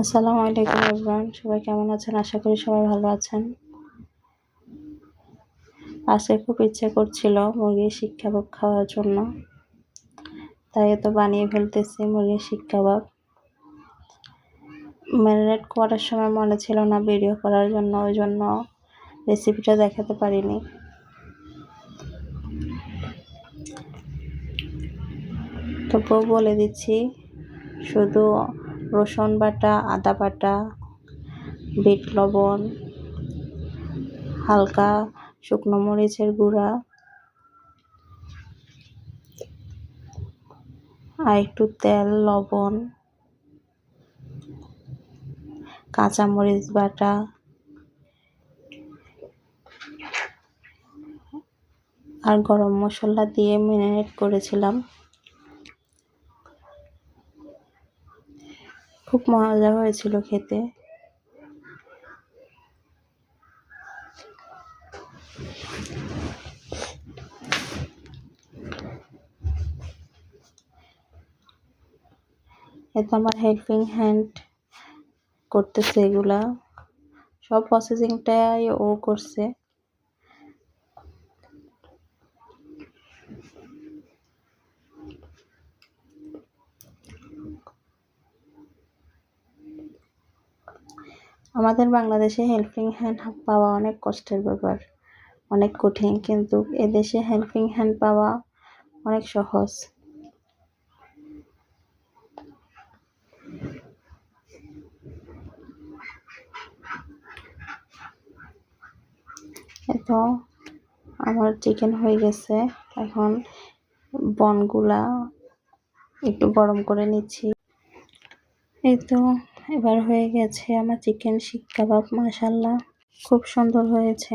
আসসালামু আলাইকুম এভরিওয়ান, সবাই কেমন আছেন? আশা করি সবাই ভালো আছেন। আজকে খুব ইচ্ছে করছিল মুরগির শিক কাবাব খাওয়ার জন্য, তাই তো বানিয়ে ফেলতেছি মুরগির শিক কাবাব। ম্যারিনেট করার সময় মনে ছিল না ভিডিও করার জন্য, ওই জন্য রেসিপিটা দেখাতে পারিনি। তবুও বলে দিচ্ছি, শুধু রসুন বাটা, আদা বাটা, বিট লবণ, হালকা শুকনো মরিচের গুঁড়া আর একটু তেল, লবণ, কাঁচামরিচ বাটা আর গরম মশলা দিয়ে ম্যারিনেট করেছিলাম। খুব মজা হয়েছিল খেতে। এতে আমার হেল্পিং হ্যান্ড করতেছে, এগুলা সব প্রসেসিংটাই ও করছে। আমাদের বাংলাদেশে হেল্পিং হ্যান্ড পাওয়া অনেক কষ্টের ব্যাপার, অনেক কঠিন, কিন্তু এদেশে হেল্পিং হ্যান্ড পাওয়া অনেক সহজ। তো আমার চিকেন হয়ে গেছে, এখন বনগুলা একটু গরম করে নিচ্ছি। এই তো এবার হয়ে গেছে আমার চিকেন শিক কাবাব। মাশাআল্লাহ, খুব সুন্দর হয়েছে।